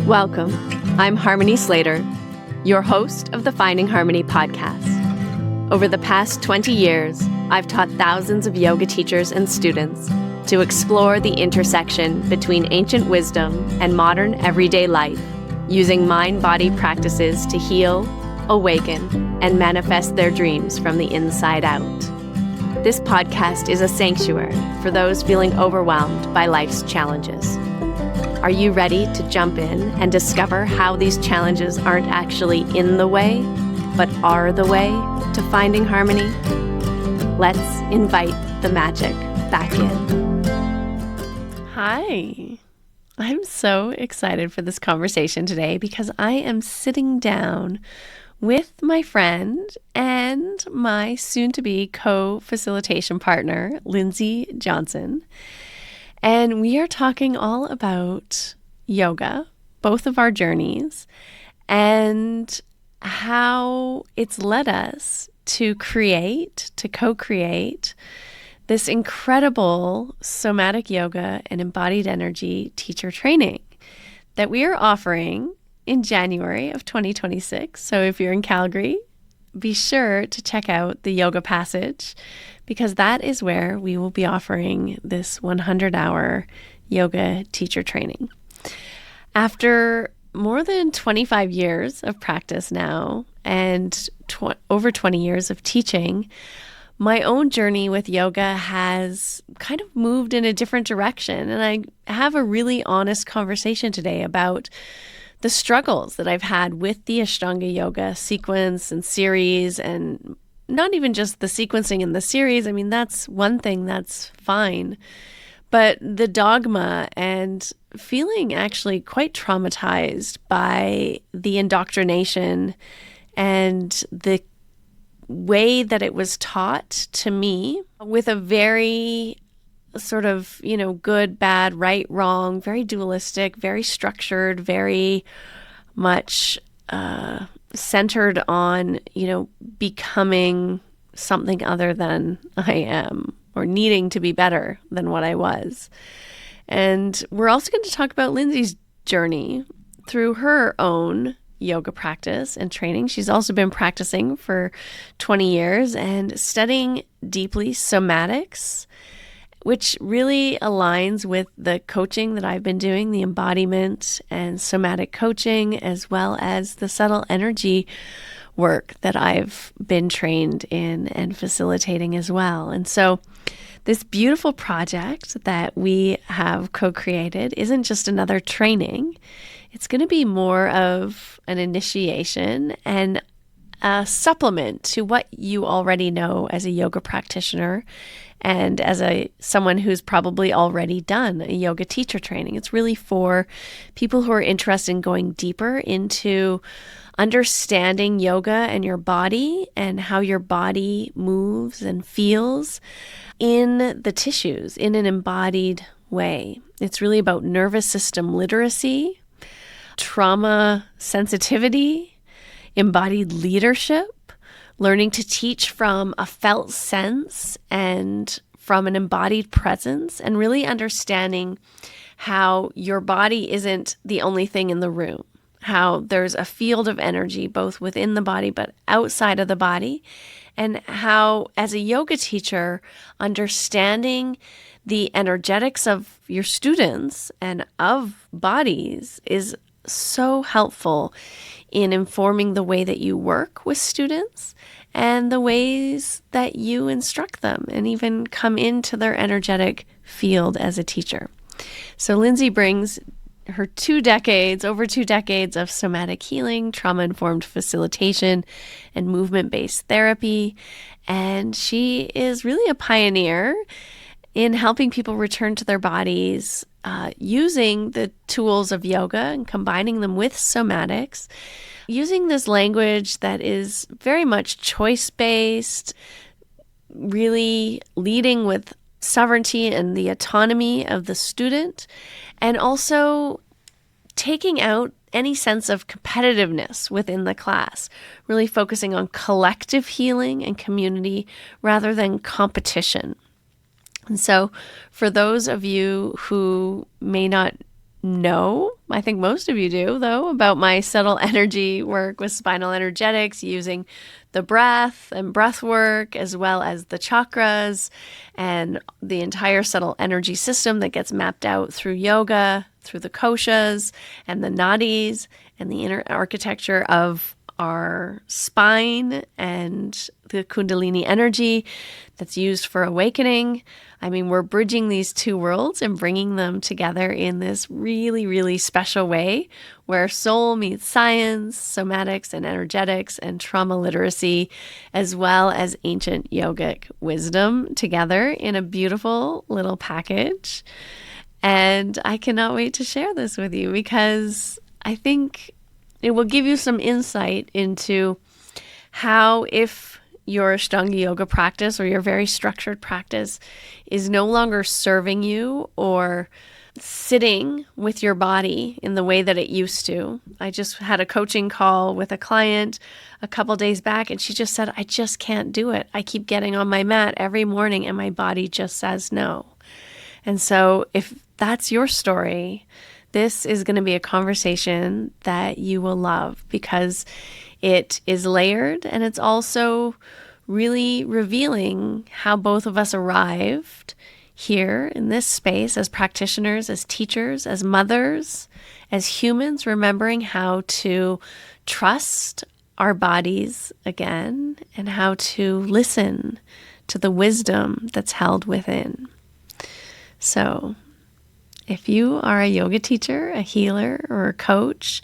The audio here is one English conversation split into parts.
Welcome. I'm Harmony Slater, your host of the Finding Harmony podcast. Over the past 20 years, I've taught thousands of yoga teachers and students to explore the intersection between ancient wisdom and modern everyday life, using mind-body practices to heal, awaken, and manifest their dreams from the inside out. This podcast is a sanctuary for those feeling overwhelmed by life's challenges. Are you ready to jump in and discover how these challenges aren't actually in the way, but are the way to finding harmony? Let's invite the magic back in. Hi. I'm so excited for this conversation today because I am sitting down with my friend and my soon-to-be co-facilitation partner, Lindsay Johnson. And we are talking all about yoga, both of our journeys, and how it's led us to co-create this incredible somatic yoga and embodied energy teacher training that we are offering in January of 2026. So if you're in Calgary, be sure to check out the Yoga Passage, because that is where we will be offering this 100-hour yoga teacher training. After more than 25 years of practice now and over 20 years of teaching, my own journey with yoga has kind of moved in a different direction. And I have a really honest conversation today about the struggles that I've had with the Ashtanga yoga sequence and series, and not even just the sequencing in the series. I mean, that's one thing, that's fine. But the dogma and feeling actually quite traumatized by the indoctrination and the way that it was taught to me, with a very sort of, good, bad, right, wrong, very dualistic, very structured, very much centered on, becoming something other than I am, or needing to be better than what I was. And we're also going to talk about Lindsay's journey through her own yoga practice and training. She's also been practicing for 20 years and studying deeply somatics, which really aligns with the coaching that I've been doing, the embodiment and somatic coaching, as well as the subtle energy work that I've been trained in and facilitating as well. And so this beautiful project that we have co-created isn't just another training. It's going to be more of an initiation and a supplement to what you already know as a yoga practitioner and as someone who's probably already done a yoga teacher training. It's really for people who are interested in going deeper into understanding yoga and your body and how your body moves and feels in the tissues in an embodied way. It's really about nervous system literacy, trauma sensitivity, embodied leadership, learning to teach from a felt sense and from an embodied presence, and really understanding how your body isn't the only thing in the room, how there's a field of energy both within the body but outside of the body, and how, as a yoga teacher, understanding the energetics of your students and of bodies is so helpful in informing the way that you work with students and the ways that you instruct them and even come into their energetic field as a teacher. So Lindsay brings her over 2 decades of somatic healing, trauma-informed facilitation, and movement-based therapy. And she is really a pioneer in helping people return to their bodies using the tools of yoga and combining them with somatics, using this language that is very much choice-based, really leading with sovereignty and the autonomy of the student, and also taking out any sense of competitiveness within the class, really focusing on collective healing and community rather than competition. And so for those of you who may not know, I think most of you do, though, about my subtle energy work with spinal energetics using the breath and breath work, as well as the chakras and the entire subtle energy system that gets mapped out through yoga, through the koshas and the nadis and the inner architecture of our spine and the kundalini energy that's used for awakening. I mean, we're bridging these two worlds and bringing them together in this really, really special way where soul meets science, somatics and energetics and trauma literacy, as well as ancient yogic wisdom together in a beautiful little package. And I cannot wait to share this with you because I think it will give you some insight into how, if your Ashtanga yoga practice or your very structured practice is no longer serving you or sitting with your body in the way that it used to. I just had a coaching call with a client a couple days back, and she just said, I just can't do it. I keep getting on my mat every morning and my body just says no. And so if that's your story, this is going to be a conversation that you will love because it is layered and it's also really revealing how both of us arrived here in this space as practitioners, as teachers, as mothers, as humans, remembering how to trust our bodies again and how to listen to the wisdom that's held within. So if you are a yoga teacher, a healer, or a coach,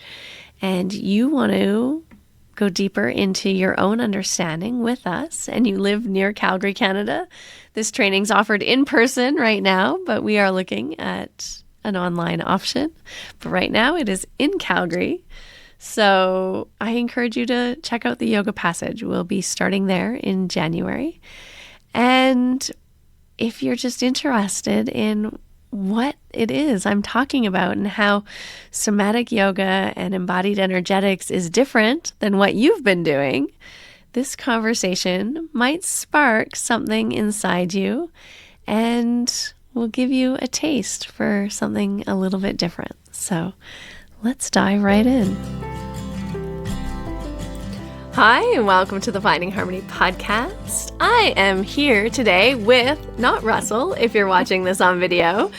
and you want to go deeper into your own understanding with us, and you live near Calgary, Canada, this training's offered in person right now, but we are looking at an online option. But right now it is in Calgary. So I encourage you to check out the Yoga Passage. We'll be starting there in January. And if you're just interested in what it is I'm talking about and how somatic yoga and embodied energetics is different than what you've been doing, this conversation might spark something inside you and will give you a taste for something a little bit different. So let's dive right in. Hi, and welcome to the Finding Harmony podcast. I am here today with, not Russell, if you're watching this on video.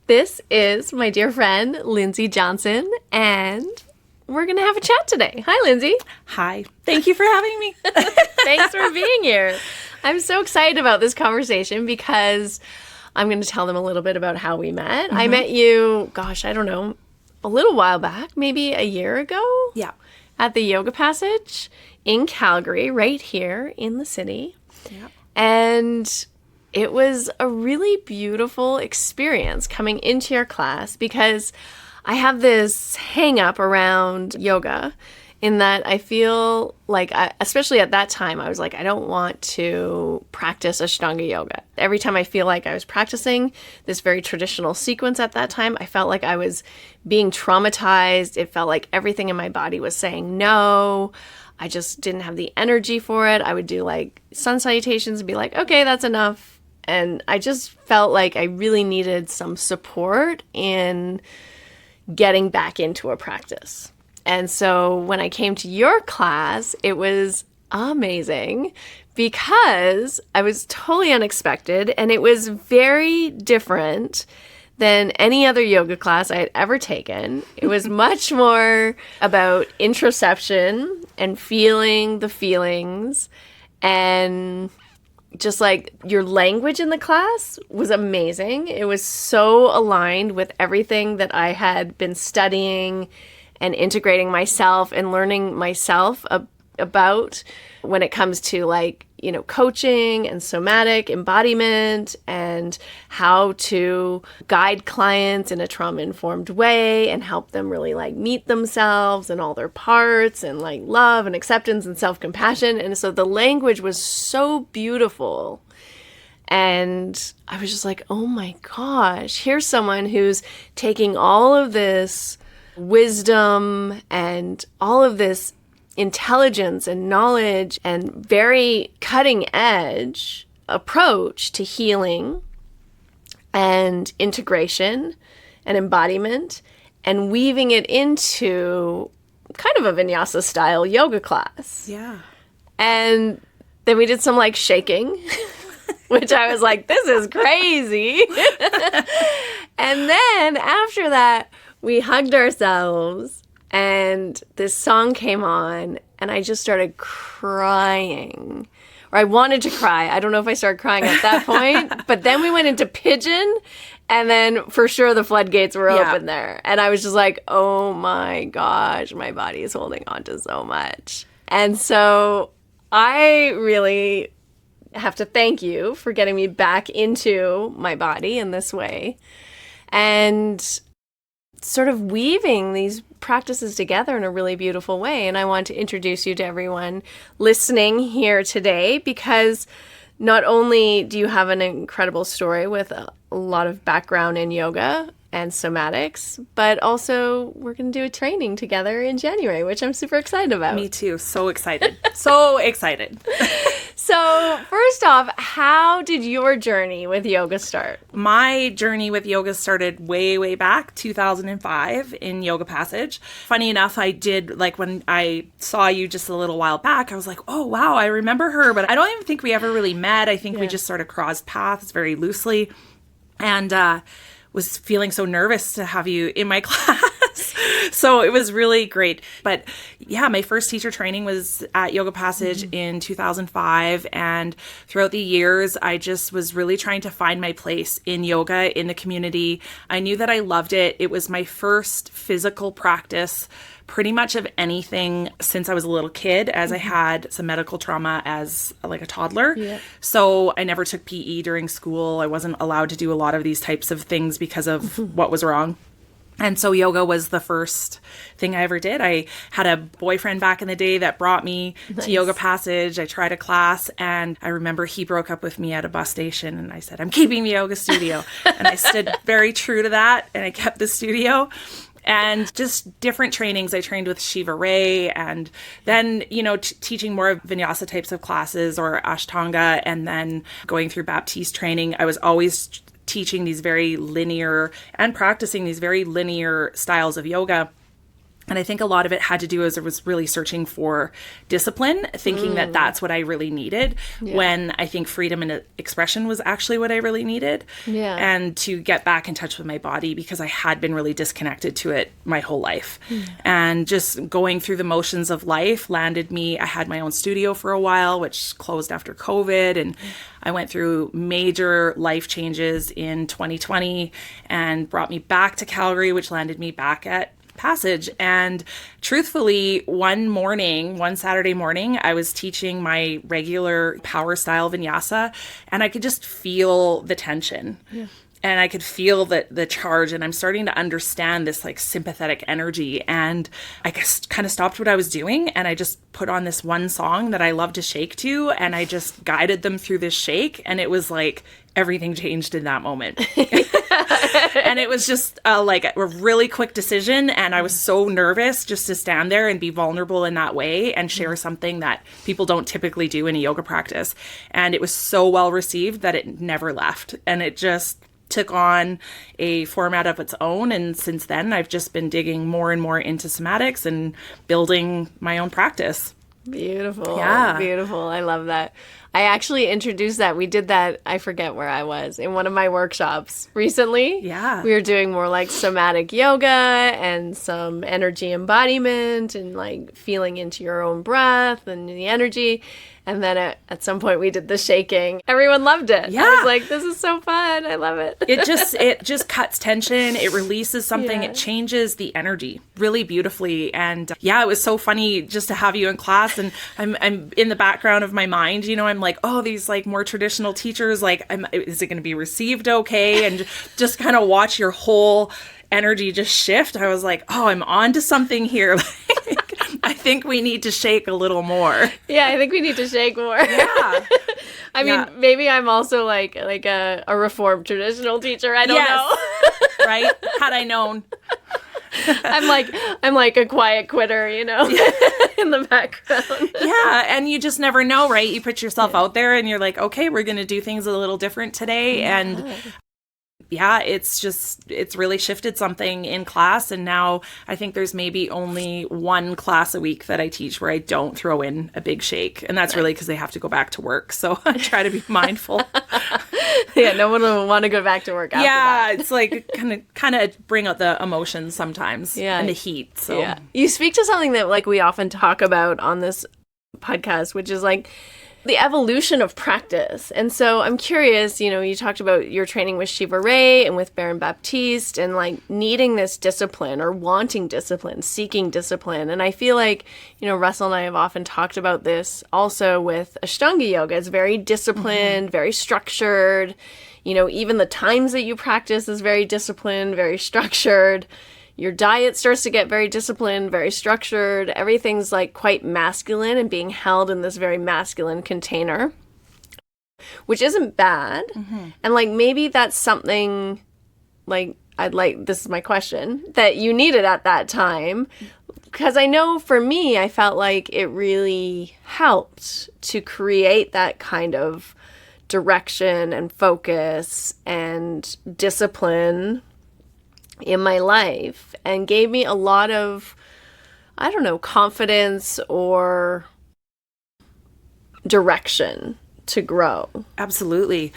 This is my dear friend, Lindsay Johnson, and we're going to have a chat today. Hi, Lindsay. Hi. Thank you for having me. Thanks for being here. I'm so excited about this conversation because I'm going to tell them a little bit about how we met. I met you, I don't know, a little while back, maybe a year ago. Yeah. At the Yoga Passage in Calgary, right here in the city. Yeah. And it was a really beautiful experience coming into your class because I have this hang up around yoga in that I feel like, especially at that time, I was like, I don't want to practice Ashtanga yoga. Every time I feel like I was practicing this very traditional sequence at that time, I felt like I was being traumatized. It felt like everything in my body was saying no. I just didn't have the energy for it. I would do like sun salutations and be like, okay, that's enough. And I just felt like I really needed some support in getting back into a practice. And so when I came to your class, it was amazing because I was totally unexpected and it was very different than any other yoga class I had ever taken. It was much more about introspection and feeling the feelings, and just like your language in the class was amazing. It was so aligned with everything that I had been studying and integrating myself and learning myself about when it comes to coaching and somatic embodiment and how to guide clients in a trauma-informed way and help them really meet themselves and all their parts and love and acceptance and self-compassion. And so the language was so beautiful. And I was just like, oh my gosh, here's someone who's taking all of this wisdom and all of this intelligence and knowledge and very cutting edge approach to healing and integration and embodiment, and weaving it into kind of a vinyasa style yoga class. Yeah. And then we did some like shaking, which I was like, this is crazy. And then after that, we hugged ourselves and this song came on and I just started crying. Or I wanted to cry. I don't know if I started crying at that point, but then we went into pigeon and then for sure the floodgates were open there. And I was just like, oh my gosh, my body is holding on to so much. And so I really have to thank you for getting me back into my body in this way and sort of weaving these practices together in a really beautiful way. And I want to introduce you to everyone listening here today because not only do you have an incredible story with a lot of background in yoga and somatics, but also we're going to do a training together in January, which I'm super excited about. Me too. So excited. So excited. So first off, how did your journey with yoga start? My journey with yoga started way, way back, 2005 in Yoga Passage. Funny enough, I did, like when I saw you just a little while back, I was like, oh, wow, I remember her. But I don't even think we ever really met. I think we just sort of crossed paths very loosely. And was feeling so nervous to have you in my class. So it was really great. But yeah, my first teacher training was at Yoga Passage in 2005. And throughout the years, I just was really trying to find my place in yoga, in the community. I knew that I loved it. It was my first physical practice pretty much of anything since I was a little kid, as I had some medical trauma as like a toddler. Yeah. So I never took PE during school. I wasn't allowed to do a lot of these types of things because of what was wrong. And so yoga was the first thing I ever did. I had a boyfriend back in the day that brought me to Yoga Passage. I tried a class and I remember he broke up with me at a bus station and I said, I'm keeping the yoga studio. And I stood very true to that and I kept the studio. And just different trainings. I trained with Shiva Ray and then, teaching more vinyasa types of classes or Ashtanga and then going through Baptiste training. I was always teaching these very linear and practicing these very linear styles of yoga. And I think a lot of it had to do as I was really searching for discipline, thinking that that's what I really needed, when I think freedom and expression was actually what I really needed. Yeah. And to get back in touch with my body because I had been really disconnected to it my whole life. And just going through the motions of life landed me, I had my own studio for a while, which closed after COVID. And I went through major life changes in 2020 and brought me back to Calgary, which landed me back at Passage. And truthfully, one Saturday morning, I was teaching my regular power style vinyasa and I could just feel the tension. Yeah. And I could feel the charge and I'm starting to understand this like sympathetic energy. And I just kind of stopped what I was doing and I just put on this one song that I love to shake to. And I just guided them through this shake. And it was like everything changed in that moment. And it was just like a really quick decision. And I was so nervous just to stand there and be vulnerable in that way and share something that people don't typically do in a yoga practice. And it was so well received that it never left. And it just took on a format of its own. And since then, I've just been digging more and more into somatics and building my own practice. Beautiful. Yeah. Beautiful. I love that. I actually introduced that. We did that, I forget where I was, in one of my workshops recently. Yeah. We were doing more like somatic yoga and some energy embodiment and like feeling into your own breath and the energy. And then at some point we did the shaking. Everyone loved it. Yeah. I was like, this is so fun. I love it. It just cuts tension. It releases something. Yeah. It changes the energy really beautifully. And yeah, it was so funny just to have you in class. And I'm in the background of my mind, I'm like, oh, these like more traditional teachers, like, is it going to be received okay? And just kind of watch your whole energy just shift. I was like, oh, I'm on to something here. I think we need to shake a little more. Yeah, I think we need to shake more. Yeah. I mean, maybe I'm also like a reformed traditional teacher. I don't know. Right? Had I known. I'm like a quiet quitter, in the background. Yeah, and you just never know, right? You put yourself out there and you're like, okay, we're going to do things a little different today. Yeah. And yeah, it's really shifted something in class. And now I think there's maybe only one class a week that I teach where I don't throw in a big shake. And that's really because they have to go back to work. So I try to be mindful. Yeah, no one will want to go back to work after that. It's like kind of bring out the emotions sometimes and the heat. So yeah. You speak to something that like we often talk about on this podcast, which is like the evolution of practice. And so I'm curious, you talked about your training with Shiva Ray and with Baron Baptiste and like needing this discipline or wanting discipline, seeking discipline. And I feel like, Russell and I have often talked about this also with Ashtanga yoga. It's very disciplined, very structured. Even the times that you practice is very disciplined, very structured. Your diet starts to get very disciplined, very structured. Everything's like quite masculine and being held in this very masculine container, which isn't bad. And like maybe that's something like this is my question, that you needed at that time. Because I know for me, I felt like it really helped to create that kind of direction and focus and discipline in my life and gave me a lot of, confidence or direction to grow. Absolutely.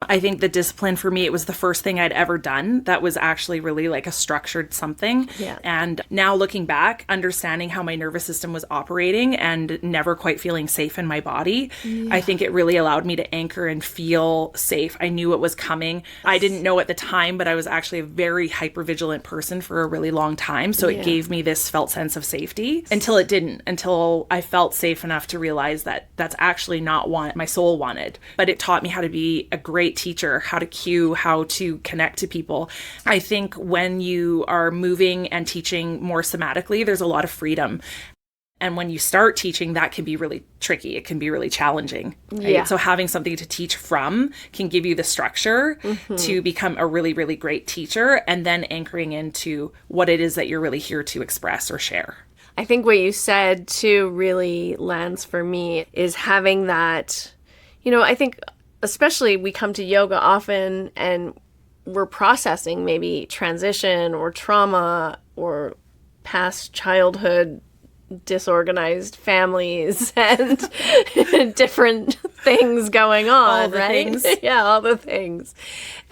I think the discipline for me, it was the first thing I'd ever done that was actually really like a structured something. Yeah. And now looking back, understanding how my nervous system was operating and never quite feeling safe in my body, I think it really allowed me to anchor and feel safe. I knew it was coming. I didn't know at the time, but I was actually a very hypervigilant person for a really long time. So it gave me this felt sense of safety until it didn't, until I felt safe enough to realize that that's actually not what my soul wanted. But it taught me how to be a great teacher, how to cue, how to connect to people. I think when you are moving and teaching more somatically, there's a lot of freedom. And when you start teaching, that can be really tricky. It can be really challenging. Right? Yeah. So having something to teach from can give you the structure to become a really, really great teacher, and then anchoring into what it is that you're really here to express or share. I think what you said too really lands for me is having that, I think especially we come to yoga often and we're processing maybe transition or trauma or past childhood disorganized families and different things going on, all the right? Things. Yeah, all the things.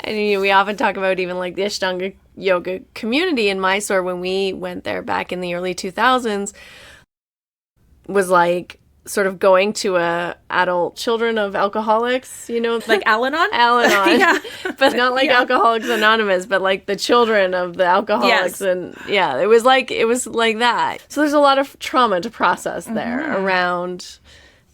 And we often talk about even like the Ashtanga yoga community in Mysore when we went there back in the early 2000s was like sort of going to adult children of alcoholics, like Al-Anon? Al-Anon. Yeah. But not like Alcoholics Anonymous, but like the children of the alcoholics. Yes. And it was like that. So there's a lot of trauma to process there around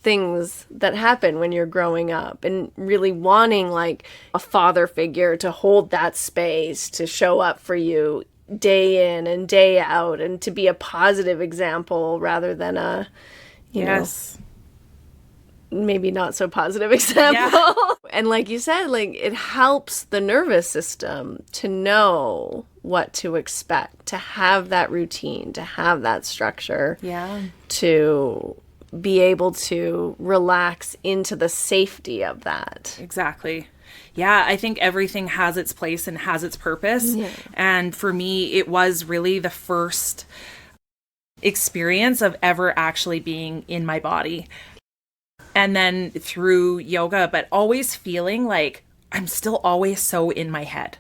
things that happen when you're growing up and really wanting like a father figure to hold that space, to show up for you day in and day out and to be a positive example rather than a maybe not so positive example. Yeah. And like you said, like it helps the nervous system to know what to expect, to have that routine, to have that structure, to be able to relax into the safety of that. Exactly. Yeah, I think everything has its place and has its purpose. Yeah. And for me, it was really the first experience of ever actually being in my body. And then through yoga, but always feeling like I'm still always so in my head,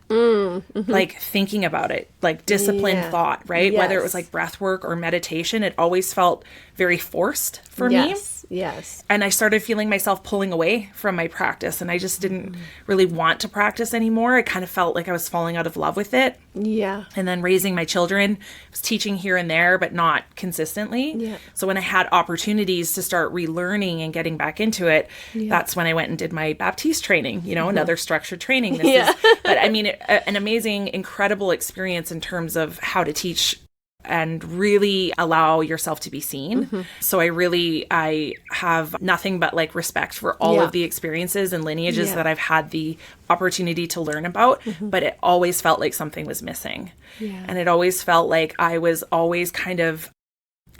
like thinking about it, like disciplined thought, right? Yes. Whether it was like breath work or meditation, it always felt very forced for me. Yes. And I started feeling myself pulling away from my practice, and I just didn't really want to practice anymore. I kind of felt like I was falling out of love with it. Yeah. And then raising my children, I was teaching here and there, but not consistently. Yeah. So when I had opportunities to start relearning and getting back into it, that's when I went and did my Baptiste training, another structured training. This is, but I mean, an amazing, incredible experience in terms of how to teach and really allow yourself to be seen. So I have nothing but like respect for all of the experiences and lineages that I've had the opportunity to learn about, but it always felt like something was missing. Yeah. And it always felt like I was always kind of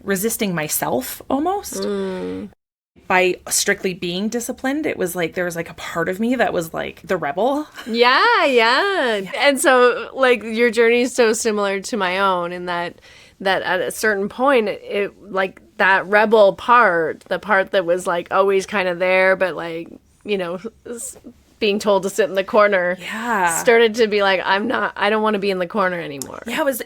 resisting myself almost. by strictly being disciplined, it was like there was like a part of me that was like the rebel. Yeah. And so like your journey is so similar to my own in that at a certain point it like that rebel part, the part that was like always kind of there, but like, you know, being told to sit in the corner, started to be like, I don't want to be in the corner anymore. Yeah, it was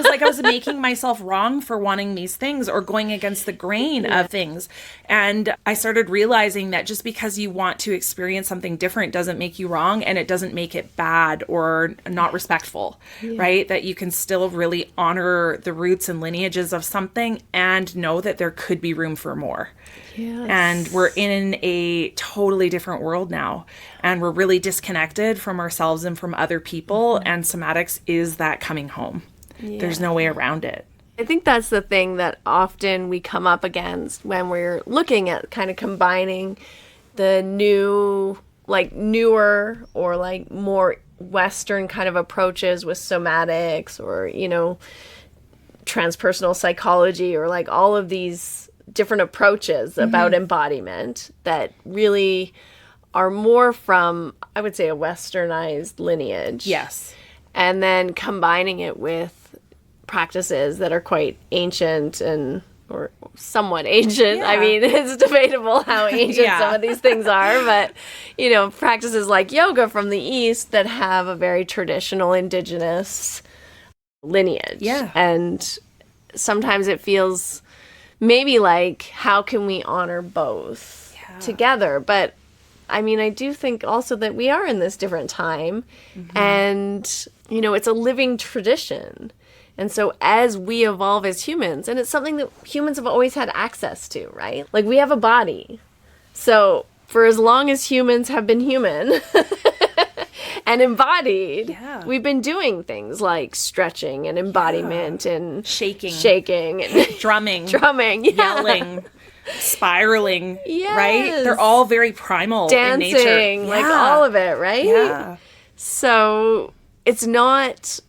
like I was making myself wrong for wanting these things or going against the grain of things. And I started realizing that just because you want to experience something different doesn't make you wrong, and it doesn't make it bad or not respectful, right? That you can still really honor the roots and lineages of something and know that there could be room for more. Yes. And we're in a totally different world now. And we're really disconnected from ourselves and from other people. And somatics is that coming home. Yeah. There's no way around it. I think that's the thing that often we come up against when we're looking at kind of combining the new, like newer or like more Western kind of approaches with somatics or, you know, transpersonal psychology or like all of these different approaches about embodiment that really are more from, I would say, a westernized lineage. Yes. And then combining it with practices that are quite ancient or somewhat ancient. Yeah. I mean, it's debatable how ancient some of these things are, but, you know, practices like yoga from the East that have a very traditional indigenous lineage. Yeah. And sometimes it feels maybe like, how can we honor both together? But I mean, I do think also that we are in this different time and, you know, it's a living tradition. And so as we evolve as humans, and it's something that humans have always had access to, right? Like we have a body. So for as long as humans have been human and embodied, we've been doing things like stretching and embodiment and shaking and drumming, yelling, spiraling, right? They're all very primal dancing, in nature. Like all of it, right? Yeah. So it's not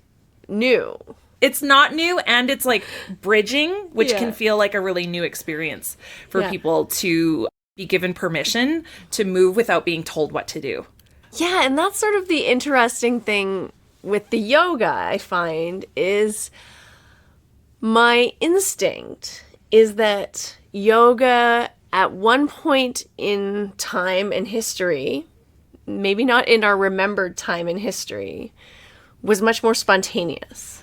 new. It's not new, and it's like bridging, which can feel like a really new experience for people to be given permission to move without being told what to do. Yeah, and that's sort of the interesting thing with the yoga, I find, is my instinct is that yoga at one point in time in history, maybe not in our remembered time in history, was much more spontaneous.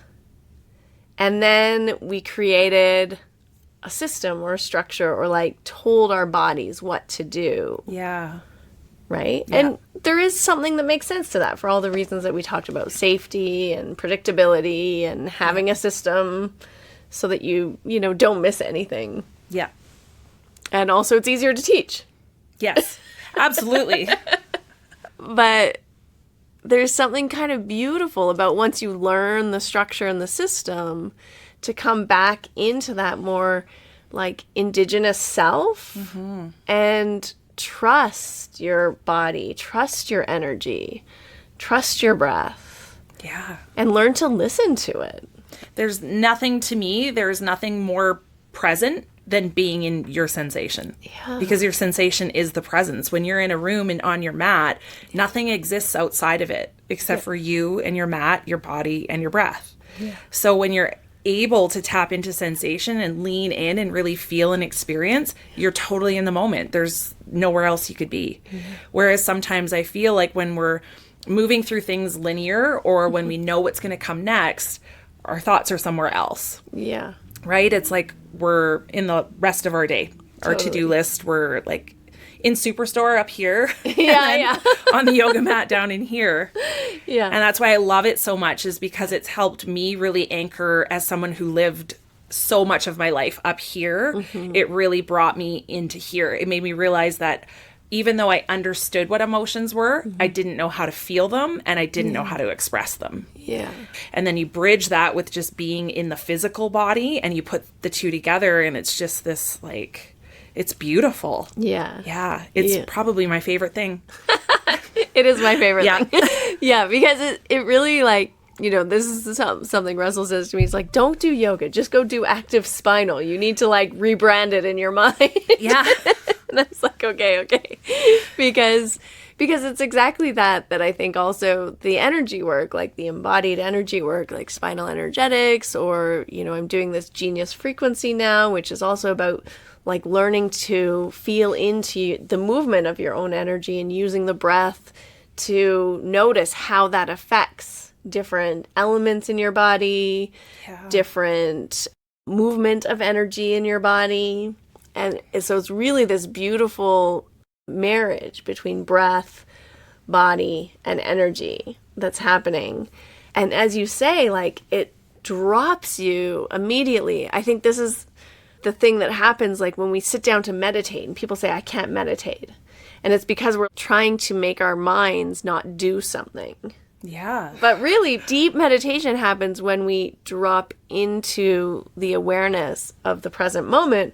And then we created a system or a structure or like told our bodies what to do. Yeah. Right? Yeah. And there is something that makes sense to that for all the reasons that we talked about, safety and predictability and having a system so that you know, don't miss anything. Yeah. And also it's easier to teach. Yes, absolutely. But there's something kind of beautiful about once you learn the structure and the system to come back into that more like indigenous self and trust your body, trust your energy, trust your breath. Yeah. And learn to listen to it. There's nothing more present than being in your sensation. Yeah. Because your sensation is the presence. When you're in a room and on your mat, nothing exists outside of it except for you and your mat, your body, and your breath. Yeah. So when you're able to tap into sensation and lean in and really feel and experience, you're totally in the moment. There's nowhere else you could be. Whereas sometimes I feel like when we're moving through things linear or when we know what's going to come next, our thoughts are somewhere else. Yeah. Right? It's like we're in the rest of our day. Our to-do list, we're like in Superstore up here. On the yoga mat down in here. Yeah. And that's why I love it so much, is because it's helped me really anchor as someone who lived so much of my life up here. It really brought me into here. It made me realize that even though I understood what emotions were, I didn't know how to feel them and I didn't know how to express them. Yeah. And then you bridge that with just being in the physical body and you put the two together and it's just this like, it's beautiful. Yeah. Yeah. It's probably my favorite thing. It is my favorite thing. Yeah, because it really like, you know, this is something Russell says to me. He's like, don't do yoga. Just go do active spinal. You need to like rebrand it in your mind. Yeah. And I was like, okay. Because it's exactly that I think also the energy work, like the embodied energy work, like spinal energetics, or, I'm doing this genius frequency now, which is also about like learning to feel into the movement of your own energy and using the breath to notice how that affects different elements in your body, different movement of energy in your body. And so it's really this beautiful marriage between breath, body, and energy that's happening. And as you say, like, it drops you immediately. I think this is the thing that happens, like, when we sit down to meditate and people say, I can't meditate. And it's because we're trying to make our minds not do something. Yeah. But really, deep meditation happens when we drop into the awareness of the present moment,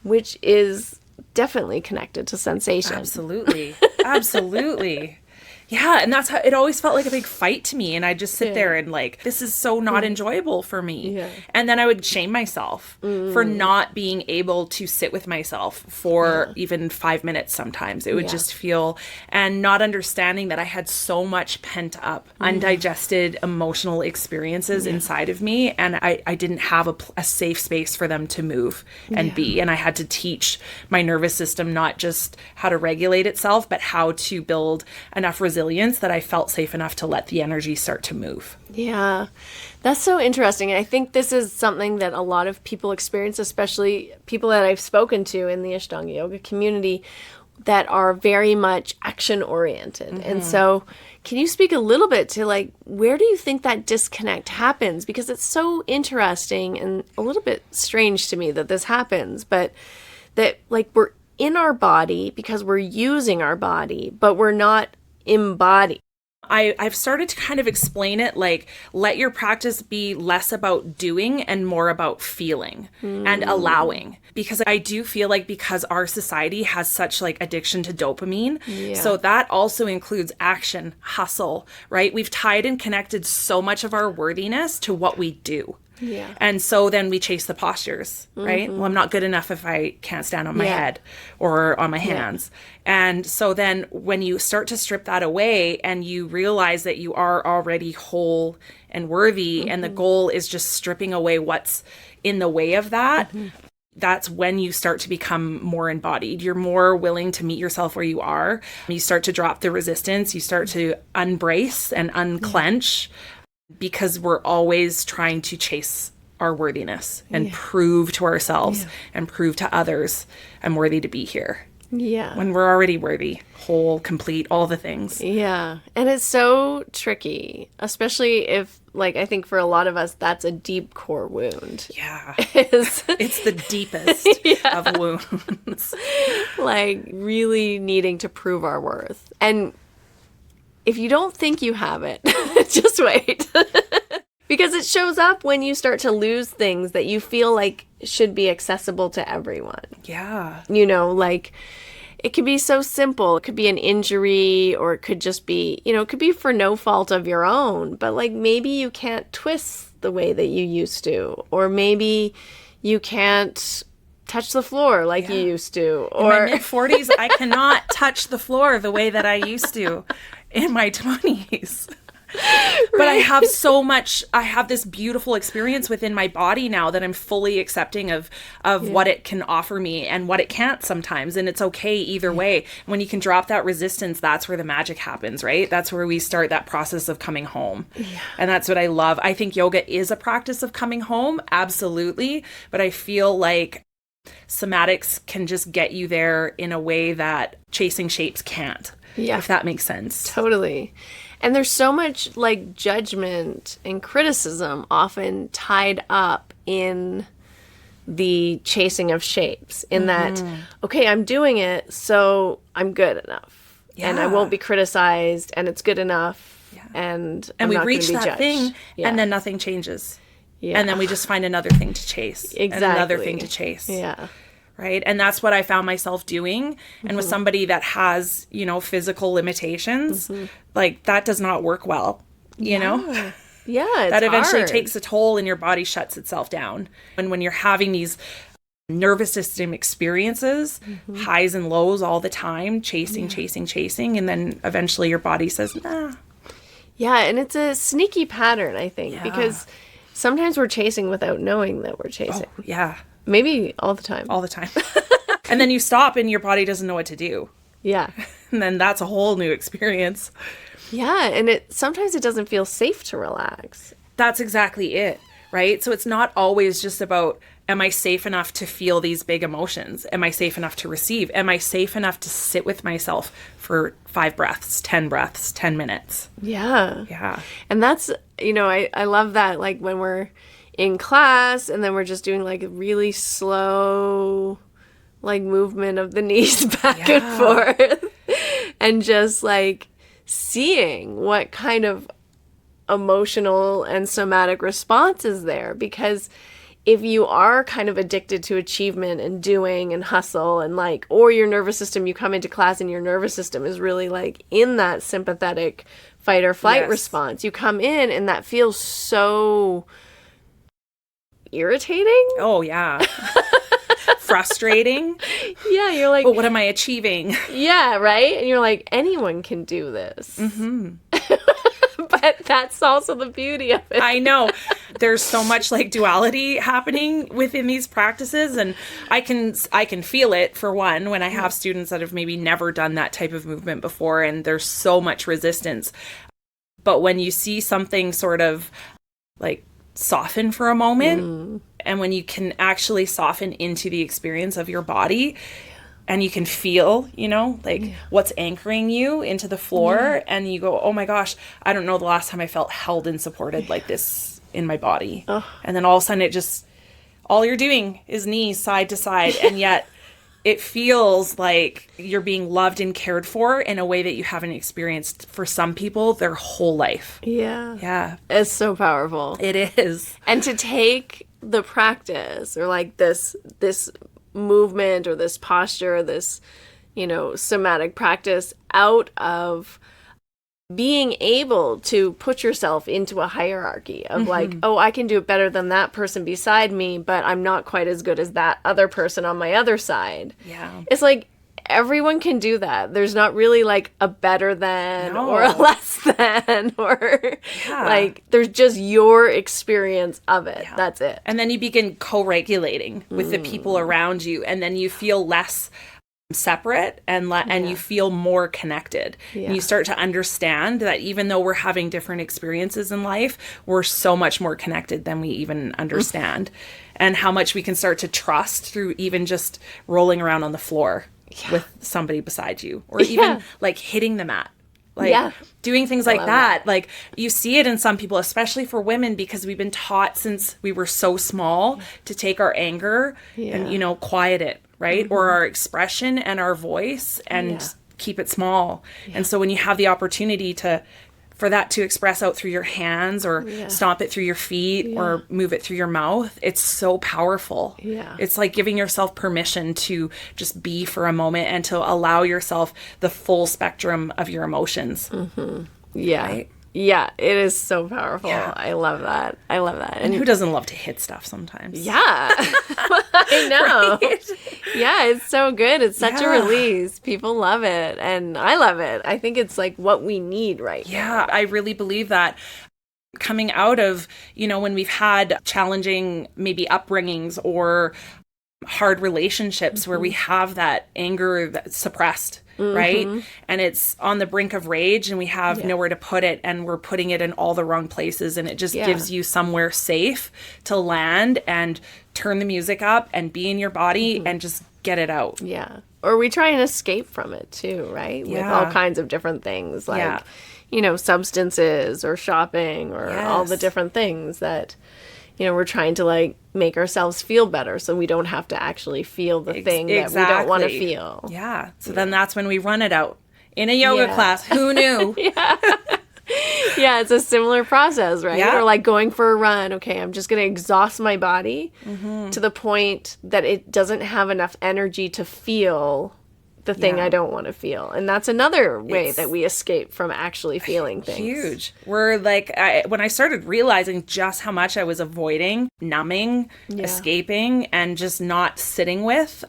which is definitely connected to sensation. Absolutely. Absolutely. Yeah, and that's how it always felt like a big fight to me. And I'd just sit there and like, this is so not enjoyable for me. Yeah. And then I would shame myself for not being able to sit with myself for even 5 minutes sometimes. It would just feel, and not understanding that I had so much pent up, undigested emotional experiences inside of me. And I didn't have a safe space for them to move and be. And I had to teach my nervous system not just how to regulate itself, but how to build enough resilience that I felt safe enough to let the energy start to move. Yeah, that's so interesting. I think this is something that a lot of people experience, especially people that I've spoken to in the Ashtanga yoga community that are very much action oriented. And so can you speak a little bit to like, where do you think that disconnect happens? Because it's so interesting and a little bit strange to me that this happens, but that like we're in our body because we're using our body, but we're not embodied. I've started to kind of explain it like, let your practice be less about doing and more about feeling and allowing. Because I do feel like because our society has such like addiction to dopamine, so that also includes action, hustle, right? We've tied and connected so much of our worthiness to what we do. Yeah. And so then we chase the postures, right? Well, I'm not good enough if I can't stand on my head or on my hands. And so then when you start to strip that away and you realize that you are already whole and worthy and the goal is just stripping away what's in the way of that, that's when you start to become more embodied. You're more willing to meet yourself where you are. You start to drop the resistance. You start to unbrace and unclench. Because we're always trying to chase our worthiness and prove to ourselves and prove to others I'm worthy to be here. Yeah. When we're already worthy, whole, complete, all the things. Yeah. And it's so tricky, especially if, like, I think for a lot of us, that's a deep core wound. Yeah. It's the deepest of wounds. Like, really needing to prove our worth. And if you don't think you have it, just wait. Because it shows up when you start to lose things that you feel like should be accessible to everyone. Yeah. You know, like it could be so simple. It could be an injury, or it could just be, it could be for no fault of your own. But like maybe you can't twist the way that you used to, or maybe you can't touch the floor like you used to. Or in my mid-40s, I cannot touch the floor the way that I used to in my 20s. But I have this beautiful experience within my body now that I'm fully accepting of what it can offer me and what it can't sometimes. And it's okay either way. When you can drop that resistance, that's where the magic happens, right? That's where we start that process of coming home. Yeah. And that's what I love. I think yoga is a practice of coming home, absolutely. But I feel like somatics can just get you there in a way that chasing shapes can't. Yeah. If that makes sense. Totally. And there's so much like judgment and criticism often tied up in the chasing of shapes, in that, okay, I'm doing it, so I'm good enough. Yeah. And I won't be criticized, and it's good enough. Yeah. And we reach that judged. Thing, and then nothing changes. Yeah. And then we just find another thing to chase. Exactly. And another thing to chase. Yeah. Right. And that's what I found myself doing. And with somebody that has, physical limitations, like that does not work well, you know? Yeah. It's that eventually hard. Takes a toll and your body shuts itself down. And when you're having these nervous system experiences, highs and lows all the time, chasing. And then eventually your body says, nah. Yeah, and it's a sneaky pattern, I think, because sometimes we're chasing without knowing that we're chasing. Oh, yeah. Maybe all the time. All the time. And then you stop and your body doesn't know what to do. Yeah. And then that's a whole new experience. Yeah, and sometimes it doesn't feel safe to relax. That's exactly it, right? So it's not always just about, am I safe enough to feel these big emotions? Am I safe enough to receive? Am I safe enough to sit with myself for 5 breaths, 10 breaths, 10 minutes? Yeah. Yeah. And that's, I love that, like when we're in class and then we're just doing like a really slow, like movement of the knees back and forth and just like seeing what kind of emotional and somatic response is there. Because if you are kind of addicted to achievement and doing and hustle and like, or your nervous system, you come into class and your nervous system is really like in that sympathetic fight or flight response. You come in and that feels so irritating. Oh, yeah. Frustrating. Yeah, you're like, but what am I achieving? Yeah, right? And you're like, anyone can do this. But that's also the beauty of it. I know. There's so much like duality happening within these practices, and I can feel it, for one, when I have students that have maybe never done that type of movement before and there's so much resistance. But when you see something sort of like soften for a moment, and when you can actually soften into the experience of your body, and you can feel, what's anchoring you into the floor, and you go, oh my gosh, I don't know the last time I felt held and supported like this in my body. And then all of a sudden all you're doing is knees side to side, and yet it feels like you're being loved and cared for in a way that you haven't experienced for some people their whole life. Yeah. Yeah. It's so powerful. It is. And to take the practice or like this movement or this posture, this, somatic practice out of being able to put yourself into a hierarchy of like, oh, I can do it better than that person beside me, but I'm not quite as good as that other person on my other side. Yeah. It's like everyone can do that. There's not really like a better than or a less than or like there's just your experience of it. Yeah. That's it. And then you begin co-regulating with the people around you, and then you feel less separate and you feel more connected. And you start to understand that even though we're having different experiences in life, we're so much more connected than we even understand. And how much we can start to trust through even just rolling around on the floor with somebody beside you, or even like hitting the mat, like doing things like that. Like you see it in some people, especially for women, because we've been taught since we were so small to take our anger and, quiet it, right? Or our expression and our voice and keep it small. And so when you have the opportunity for that to express out through your hands or stomp it through your feet or move it through your mouth, it's so powerful. Yeah. It's like giving yourself permission to just be for a moment and to allow yourself the full spectrum of your emotions. Yeah. Right? Yeah, it is so powerful. Yeah. I love that. And who doesn't love to hit stuff sometimes? Yeah. I know. Right? Yeah, it's so good. It's such a release. People love it. And I love it. I think it's like what we need right now. Yeah, I really believe that. Coming out of, when we've had challenging maybe upbringings or hard relationships where we have that anger that's suppressed, right? And it's on the brink of rage and we have nowhere to put it, and we're putting it in all the wrong places, and it just gives you somewhere safe to land and turn the music up and be in your body and just get it out. Yeah. Or we try and escape from it too, right? With all kinds of different things like, substances or shopping or all the different things that, we're trying to like make ourselves feel better so we don't have to actually feel the thing that we don't want to feel. Yeah. So then that's when we run it out in a yoga class. Who knew? Yeah, it's a similar process, right? Or like going for a run. Okay, I'm just going to exhaust my body to the point that it doesn't have enough energy to feel the thing I don't want to feel. And that's another way that we escape from actually feeling things. Huge. We're like, when I started realizing just how much I was avoiding, numbing, escaping, and just not sitting with,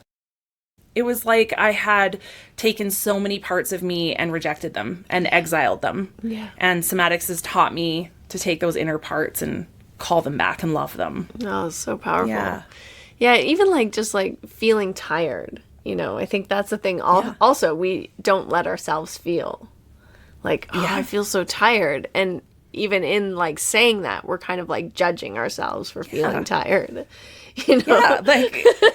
it was like I had taken so many parts of me and rejected them and exiled them. Yeah. And somatics has taught me to take those inner parts and call them back and love them. Oh, it's so powerful. Yeah. Yeah, even like just like feeling tired, you know, I think that's the thing. Also, we don't let ourselves feel like, oh, I feel so tired. And even in like saying that, we're kind of like judging ourselves for feeling tired. You know? Yeah, like,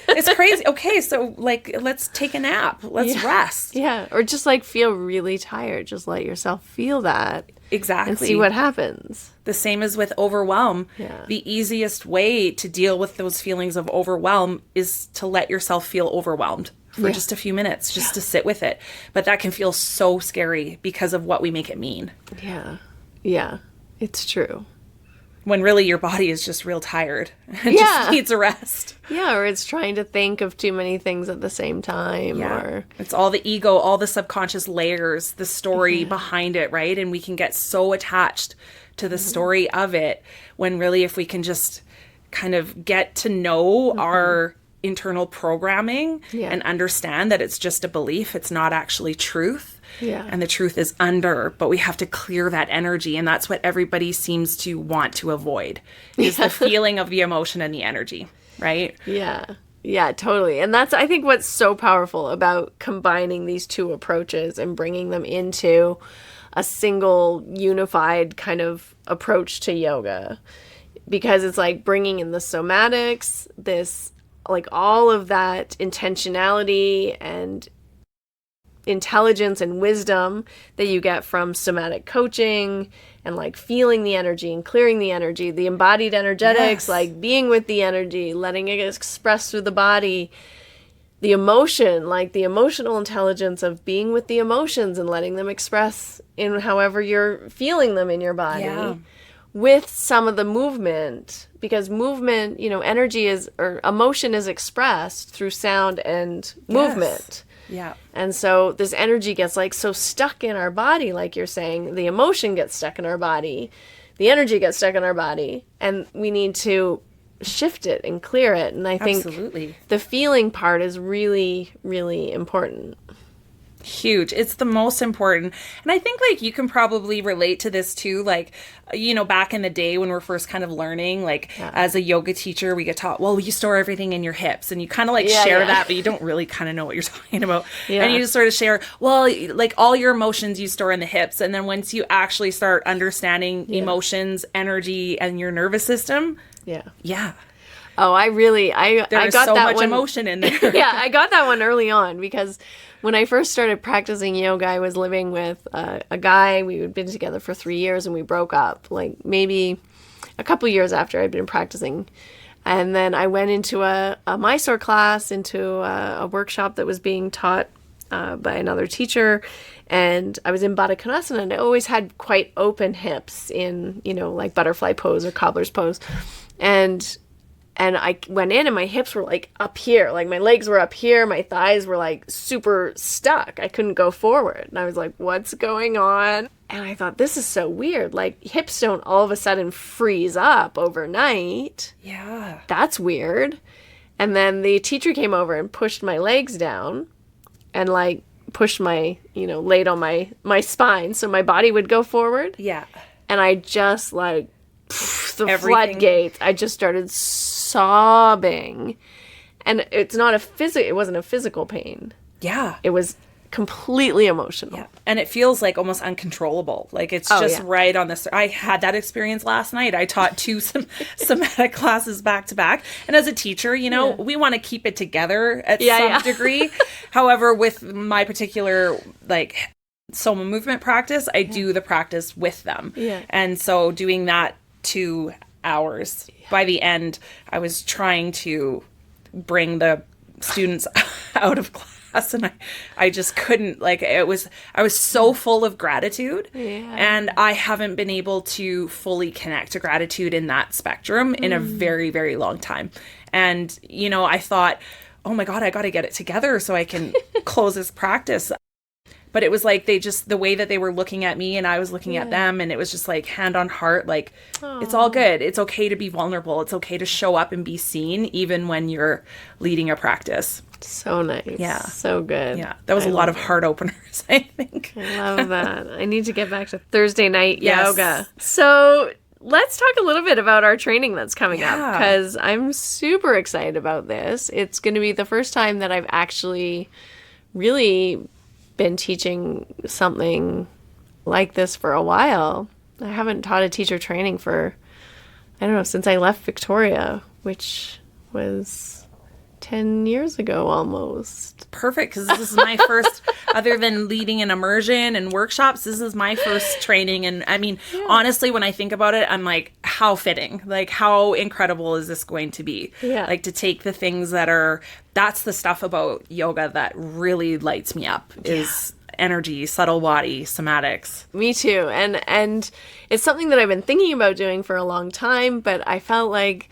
it's crazy. Okay, so, like, let's take a nap. Let's rest. Yeah, or just, like, feel really tired. Just let yourself feel that. Exactly. And see what happens. The same as with overwhelm. Yeah. The easiest way to deal with those feelings of overwhelm is to let yourself feel overwhelmed for just a few minutes, just to sit with it. But that can feel so scary because of what we make it mean. Yeah. Yeah, it's true. When really your body is just real tired and just needs a rest. Yeah, or it's trying to think of too many things at the same time. Yeah. Or it's all the ego, all the subconscious layers, the story behind it, right? And we can get so attached to the story of it when really if we can just kind of get to know our internal programming and understand that it's just a belief, it's not actually truth. Yeah. And the truth is under, but we have to clear that energy. And that's what everybody seems to want to avoid is the feeling of the emotion and the energy, right? Yeah. Yeah, totally. And that's, I think, what's so powerful about combining these two approaches and bringing them into a single unified kind of approach to yoga. Because it's like bringing in the somatics, this, like all of that intentionality and intelligence and wisdom that you get from somatic coaching and like feeling the energy and clearing the energy, the embodied energetics, like being with the energy, letting it express through the body, the emotion, like the emotional intelligence of being with the emotions and letting them express in however you're feeling them in your body with some of the movement, because movement, you know, energy is, or emotion is expressed through sound and movement. Yeah. And so this energy gets like so stuck in our body, like you're saying, the emotion gets stuck in our body, the energy gets stuck in our body, and we need to shift it and clear it. And I think the feeling part is really, really important. Huge. It's the most important. And I think like you can probably relate to this too. Like, you know, back in the day when we're first kind of learning, like as a yoga teacher, we get taught, well, you store everything in your hips, and you kind of like share that, but you don't really kind of know what you're talking about. And you just sort of share, well, like all your emotions you store in the hips. And then once you actually start understanding emotions, energy, and your nervous system. Yeah. Oh, I got so that much one, emotion in there. Yeah, I got that one early on because when I first started practicing yoga, I was living with a guy. We had been together for 3 years and we broke up, like maybe a couple years after I'd been practicing. And then I went into a Mysore class, into a workshop that was being taught by another teacher. And I was in Baddha Konasana, and I always had quite open hips in, you know, like butterfly pose or cobbler's pose. And I went in and my hips were like up here, like my legs were up here. My thighs were like super stuck. I couldn't go forward. And I was like, what's going on? And I thought, this is so weird. Like hips don't all of a sudden freeze up overnight. Yeah. That's weird. And then the teacher came over and pushed my legs down and like pushed my, you know, laid on my spine so my body would go forward. Yeah. And I just like, floodgates. I just started sobbing. And it wasn't a physical pain. Yeah. It was completely emotional. Yeah. And it feels like almost uncontrollable. Like it's right on this. I had that experience last night. I taught 2 somatic classes back to back. And as a teacher, you know, we want to keep it together at some degree. However, with my particular like Soma movement practice, I do the practice with them. Yeah. And so doing that 2 hours, by the end, I was trying to bring the students out of class, and I just couldn't, like, I was so full of gratitude, and I haven't been able to fully connect to gratitude in that spectrum in a very, very long time. And, you know, I thought, oh my God, I got to get it together so I can close this practice. But it was like the way that they were looking at me and I was looking at them, and it was just like hand on heart, like, it's all good. It's okay to be vulnerable. It's okay to show up and be seen even when you're leading a practice. So nice. Yeah. So good. Yeah. That was a lot of heart openers, I think. I love that. I need to get back to Thursday night yoga. So let's talk a little bit about our training that's coming up, because I'm super excited about this. It's going to be the first time that I've actually really been teaching something like this for a while. I haven't taught a teacher training for, I don't know, since I left Victoria, which was 10 years ago almost. Perfect, because this is my first, other than leading an immersion and workshops, this is my first training. And I mean, honestly, when I think about it, I'm like, how fitting, like how incredible is this going to be? Yeah. Like to take the things that's the stuff about yoga that really lights me up is energy, subtle body, somatics. Me too. And it's something that I've been thinking about doing for a long time, but I felt like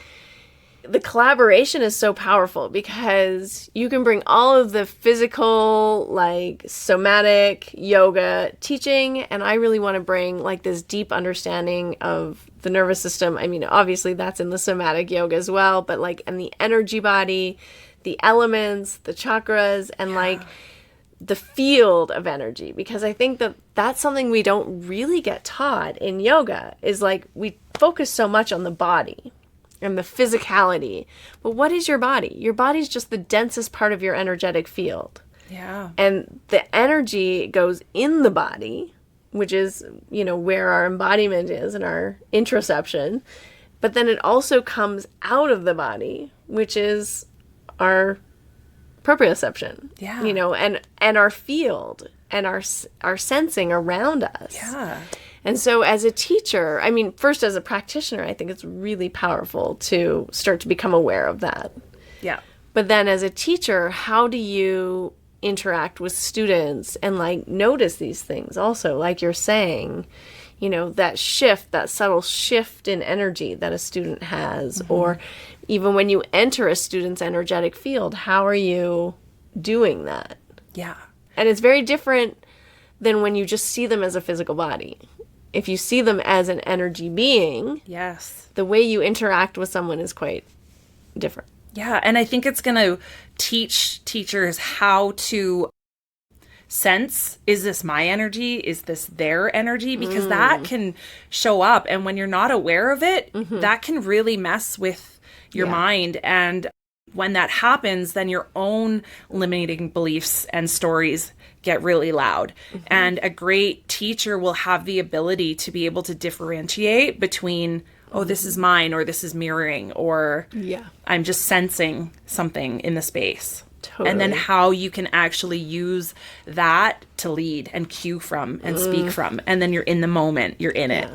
the collaboration is so powerful because you can bring all of the physical, like somatic yoga teaching, and I really want to bring like this deep understanding of the nervous system. I mean, obviously that's in the somatic yoga as well, but like, and the energy body, the elements, the chakras, and like the field of energy, because I think that that's something we don't really get taught in yoga, is like we focus so much on the body and the physicality. But what is your body? Your body's just the densest part of your energetic field. Yeah. And the energy goes in the body, which is, you know, where our embodiment is and our introception. But then it also comes out of the body, which is our proprioception. Yeah. You know, and our field and our sensing around us. Yeah. And so as a teacher, I mean, first as a practitioner, I think it's really powerful to start to become aware of that. Yeah. But then as a teacher, how do you interact with students and like notice these things also? Like you're saying, you know, that shift, that subtle shift in energy that a student has, or even when you enter a student's energetic field, how are you doing that? Yeah. And it's very different than when you just see them as a physical body. If you see them as an energy being, the way you interact with someone is quite different. Yeah, and I think it's going to teach teachers how to sense, is this my energy? Is this their energy? Because that can show up. And when you're not aware of it, that can really mess with your mind. And when that happens, then your own limiting beliefs and stories get really loud. And a great teacher will have the ability to be able to differentiate between, oh, this is mine, or this is mirroring, or I'm just sensing something in the space. Totally. And then how you can actually use that to lead and cue from and speak from. And then you're in the moment, you're in it.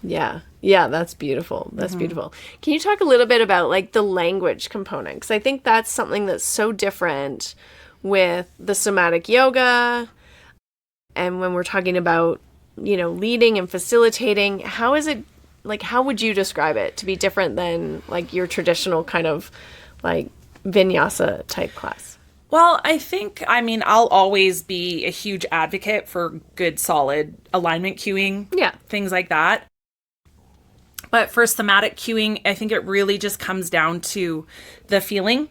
Yeah, that's beautiful. That's beautiful. Can you talk a little bit about like the language component? Because I think that's something that's so different with the somatic yoga. And when we're talking about, you know, leading and facilitating, how is it, like, how would you describe it to be different than like your traditional kind of like vinyasa type class? Well, I think, I mean, I'll always be a huge advocate for good, solid alignment cueing, things like that. But for somatic cueing, I think it really just comes down to the feeling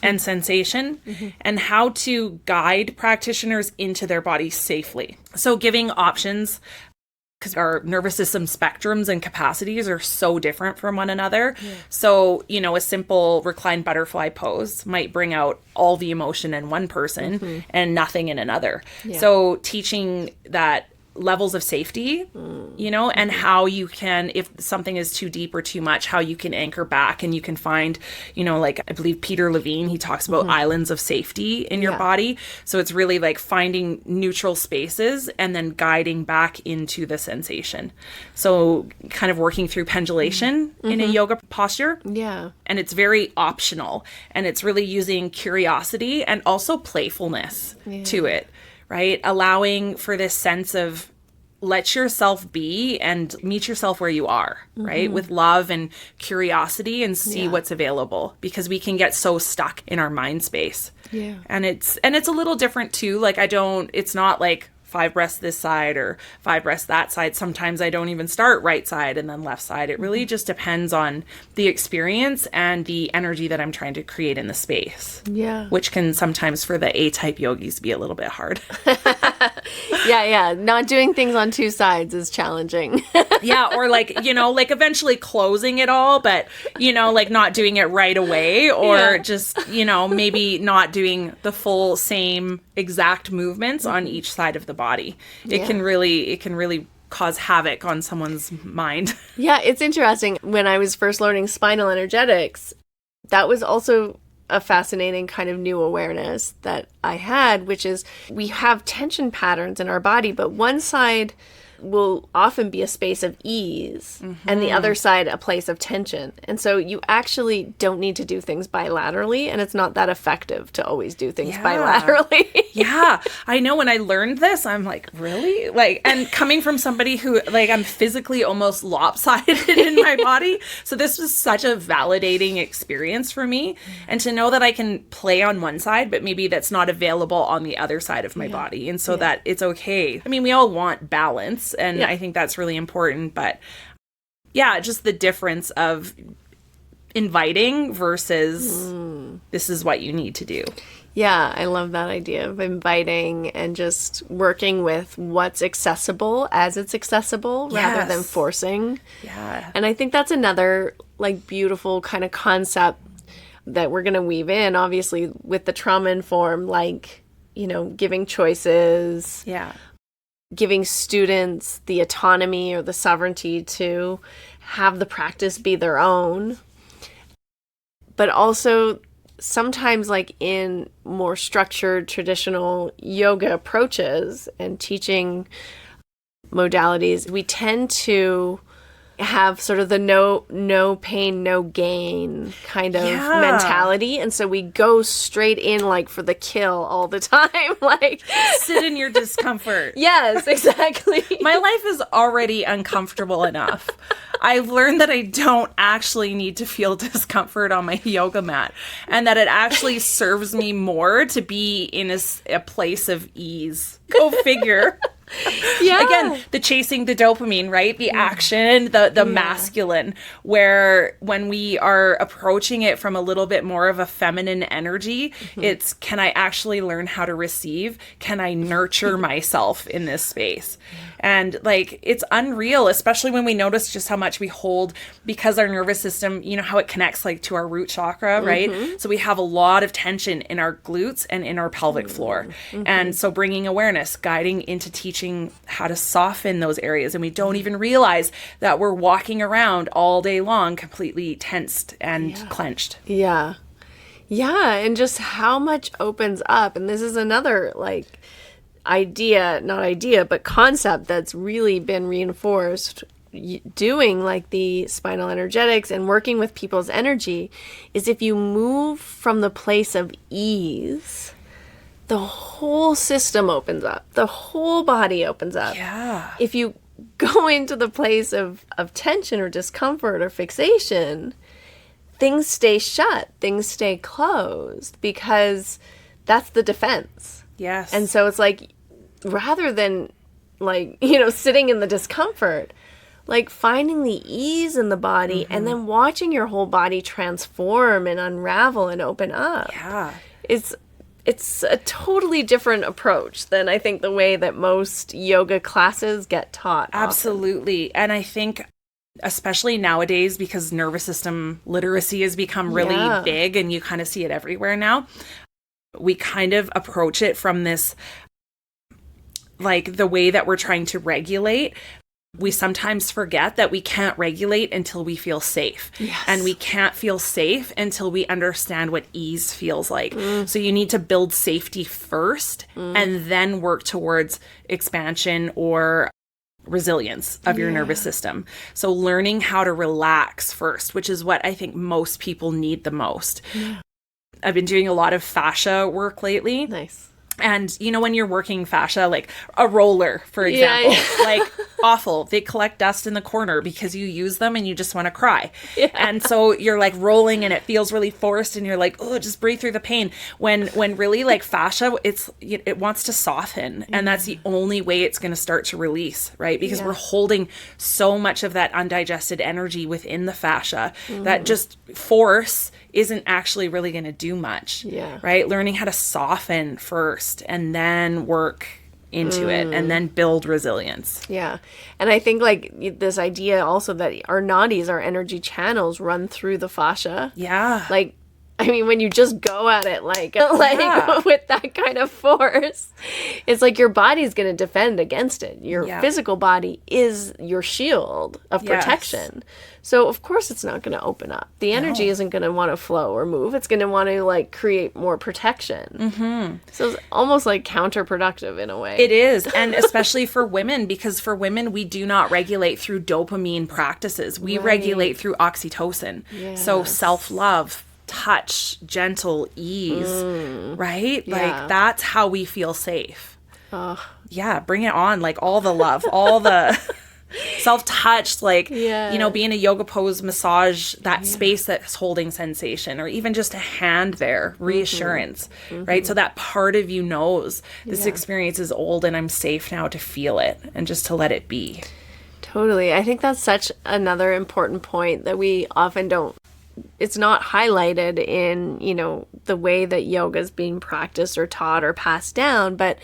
and sensation and how to guide practitioners into their body safely. So giving options, because our nervous system spectrums and capacities are so different from one another. So, you know, a simple reclined butterfly pose might bring out all the emotion in one person and nothing in another. So teaching that levels of safety, you know, and how you can, if something is too deep or too much, how you can anchor back and you can find, you know, like I believe Peter Levine, he talks about islands of safety in your body. So it's really like finding neutral spaces and then guiding back into the sensation. So kind of working through pendulation in a yoga posture. Yeah. And it's very optional, and it's really using curiosity and also playfulness to it. Right? Allowing for this sense of let yourself be and meet yourself where you are, right? With love and curiosity, and see what's available, because we can get so stuck in our mind space. Yeah. And it's a little different too. Like it's not like 5 breaths this side or 5 breaths that side. Sometimes I don't even start right side and then left side. It really just depends on the experience and the energy that I'm trying to create in the space. Yeah. Which can sometimes for the A-type yogis be a little bit hard. Yeah. Not doing things on 2 sides is challenging. Yeah, or like eventually closing it all, but like not doing it right away, or just maybe not doing the full same exact movements on each side of the body. It can really cause havoc on someone's mind. Yeah, it's interesting. When I was first learning spinal energetics, that was also a fascinating kind of new awareness that I had, which is we have tension patterns in our body, but one side will often be a space of ease and the other side a place of tension. And so you actually don't need to do things bilaterally, and it's not that effective to always do things bilaterally. Yeah. I know, when I learned this, I'm like, really? Like, and coming from somebody who, like, I'm physically almost lopsided in my body. So this was such a validating experience for me. And to know that I can play on one side, but maybe that's not available on the other side of my body. And so that it's okay. I mean, we all want balance, and I think that's really important. But yeah, just the difference of inviting versus this is what you need to do. Yeah, I love that idea of inviting and just working with what's accessible as it's accessible rather than forcing. Yeah. And I think that's another like beautiful kind of concept that we're going to weave in, obviously, with the trauma-informed, like, giving choices. Yeah. Giving students the autonomy or the sovereignty to have the practice be their own. But also sometimes, like in more structured traditional yoga approaches and teaching modalities, we tend to have sort of the no pain, no gain kind of mentality. And so we go straight in like for the kill all the time. Like sit in your discomfort. Yes, exactly. My life is already uncomfortable enough. I've learned that I don't actually need to feel discomfort on my yoga mat, and that it actually serves me more to be in a place of ease. Go figure. Yeah. Again, the chasing the dopamine, right? The action, the masculine, where when we are approaching it from a little bit more of a feminine energy, it's, can I actually learn how to receive? Can I nurture myself in this space? And like, it's unreal, especially when we notice just how much we hold, because our nervous system, how it connects like to our root chakra, right? So we have a lot of tension in our glutes and in our pelvic floor. And so bringing awareness, guiding into teaching how to soften those areas. And we don't even realize that we're walking around all day long completely tensed and clenched. Yeah. Yeah. And just how much opens up. And this is another like not concept that's really been reinforced doing like the spinal energetics and working with people's energy, is if you move from the place of ease, the whole system opens up. The whole body opens up. Yeah. If you go into the place of tension or discomfort or fixation, things stay shut. Things stay closed, because that's the defense. Yes. And so it's like, rather than like, sitting in the discomfort, like finding the ease in the body and then watching your whole body transform and unravel and open up. Yeah. It's a totally different approach than I think the way that most yoga classes get taught. Absolutely. Often. And I think especially nowadays, because nervous system literacy has become really big and you kind of see it everywhere now, we kind of approach it from this, like the way that we're trying to regulate. We sometimes forget that we can't regulate until we feel safe. Yes. And we can't feel safe until we understand what ease feels like. So you need to build safety first and then work towards expansion or resilience of your nervous system. So learning how to relax first, which is what I think most people need the most. Yeah. I've been doing a lot of fascia work lately. Nice. And you know, when you're working fascia, like a roller, for example, like awful. They collect dust in the corner because you use them and you just want to cry. Yeah. And so you're like rolling and it feels really forced and you're like, oh, just breathe through the pain. When really like fascia, it wants to soften. And that's the only way it's going to start to release, right? Because we're holding so much of that undigested energy within the fascia that just force isn't actually really going to do much, right? Learning how to soften first and then work into it and then build resilience. Yeah. And I think like this idea also that our nadis, our energy channels, run through the fascia. Yeah. Like, I mean, when you just go at it like with that kind of force, it's like your body's going to defend against it. Your physical body is your shield of protection. So, of course, it's not going to open up. The energy isn't going to want to flow or move. It's going to want to, like, create more protection. So it's almost, like, counterproductive in a way. It is. And especially for women, because for women, we do not regulate through dopamine practices. We regulate through oxytocin. Yes. So self-love, touch, gentle ease, right? Like, that's how we feel safe. Yeah, bring it on. Like, all the love, all the... self-touch, like, you know, be in a yoga pose, massage that space that's holding sensation, or even just a hand there, reassurance, right? So that part of you knows this experience is old and I'm safe now to feel it and just to let it be. Totally. I think that's such another important point that we often don't, it's not highlighted in, you know, the way that yoga is being practiced or taught or passed down, but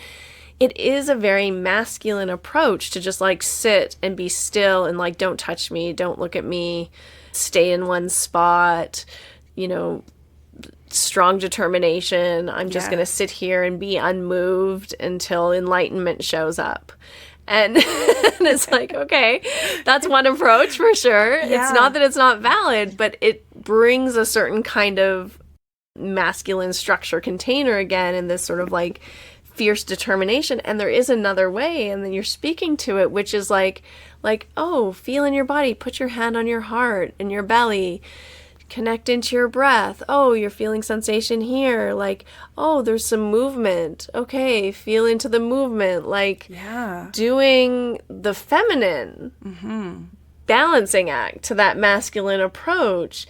it is a very masculine approach to just like sit and be still and like, don't touch me, don't look at me, stay in one spot, you know, strong determination. I'm just going to sit here and be unmoved until enlightenment shows up. And it's like, okay, that's one approach for sure. It's not that it's not valid, but it brings a certain kind of masculine structure container again in this sort of like fierce determination. And there is another way, and then you're speaking to it, which is like, oh, feel in your body, put your hand on your heart and your belly, connect into your breath. Oh, you're feeling sensation here. Like, oh, there's some movement. Okay, feel into the movement. Like, doing the feminine balancing act to that masculine approach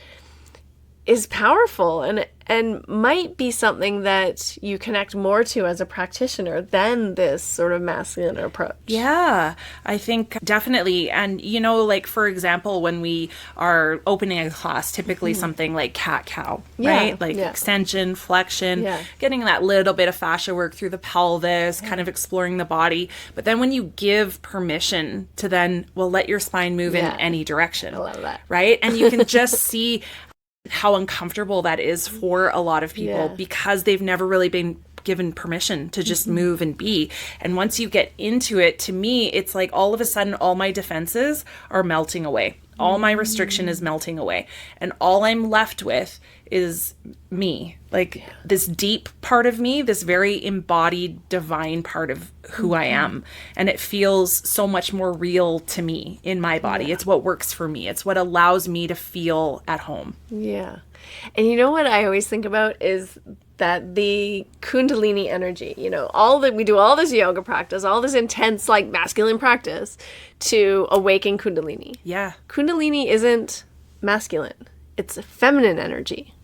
is powerful and might be something that you connect more to as a practitioner than this sort of masculine approach. Yeah, I think definitely. And, you know, like, for example, when we are opening a class, typically something like cat-cow, right? Like extension, flexion, getting that little bit of fascia work through the pelvis, kind of exploring the body. But then when you give permission to then, well, let your spine move in any direction. I love that. Right? And you can just see how uncomfortable that is for a lot of people because they've never really been given permission to just move and be. And once you get into it, to me, it's like all of a sudden all my defenses are melting away. All my restriction is melting away. And all I'm left with is me, like this deep part of me, this very embodied divine part of who I am. And it feels so much more real to me in my body. It's what works for me. It's what allows me to feel at home. Yeah. And you know what I always think about is that the Kundalini energy, you know, we do all this yoga practice, all this intense, like, masculine practice to awaken Kundalini. Yeah. Kundalini isn't masculine. It's a feminine energy.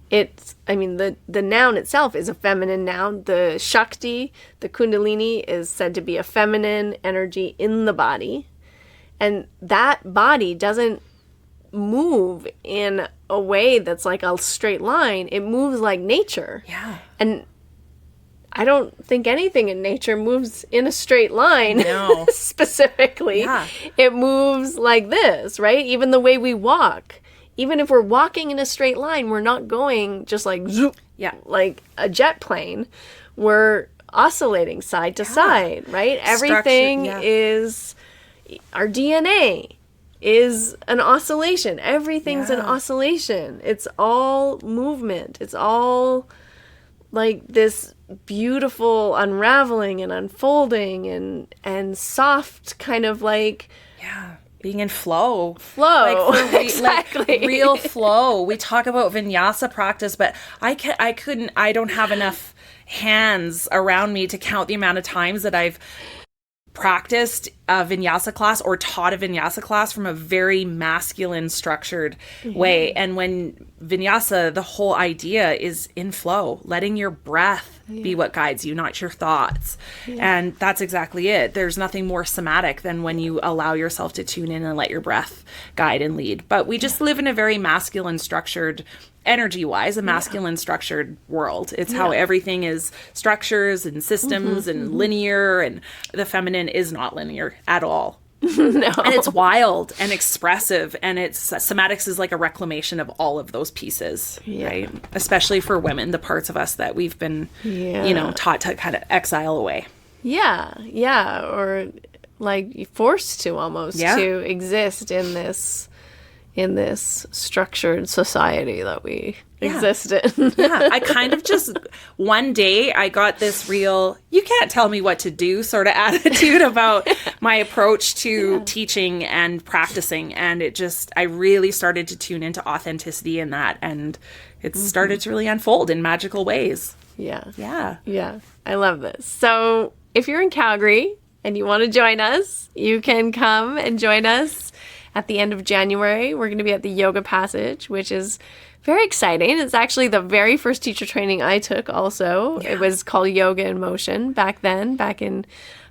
It's, I mean, the noun itself is a feminine noun. The Shakti, the Kundalini, is said to be a feminine energy in the body. And that body doesn't move in a way that's like a straight line. It moves like nature. Yeah. And I don't think anything in nature moves in a straight line. No. Specifically. Yeah. It moves like this, right? Even the way we walk. Even if we're walking in a straight line, we're not going just like zoop, like a jet plane. We're oscillating side to side, right? Everything is, our DNA is an oscillation. Everything's an oscillation. It's all movement. It's all like this beautiful unraveling and unfolding and soft kind of like being in flow. Flow. Like, Exactly. like real flow. We talk about vinyasa practice, but I don't have enough hands around me to count the amount of times that I've practiced a vinyasa class or taught a vinyasa class from a very masculine structured way. And when vinyasa, the whole idea is in flow, letting your breath be what guides you, not your thoughts. And that's exactly it. There's nothing more somatic than when you allow yourself to tune in and let your breath guide and lead. But we just live in a very masculine structured, energy-wise, a masculine structured world. It's how everything is structures and systems and linear, and the feminine is not linear at all. No. And it's wild and expressive, and somatics is like a reclamation of all of those pieces, right? Especially for women, the parts of us that we've been, taught to kind of exile away. Yeah. Or like forced to almost to exist in this structured society that we exist in. I kind of just, one day I got this real, you can't tell me what to do sort of attitude about my approach to teaching and practicing. And I really started to tune into authenticity in that. And it started to really unfold in magical ways. Yeah. I love this. So if you're in Calgary and you want to join us, you can come and join us. At the end of January, we're going to be at the Yoga Passage, which is very exciting. It's actually the very first teacher training I took also. It was called Yoga in Motion back in,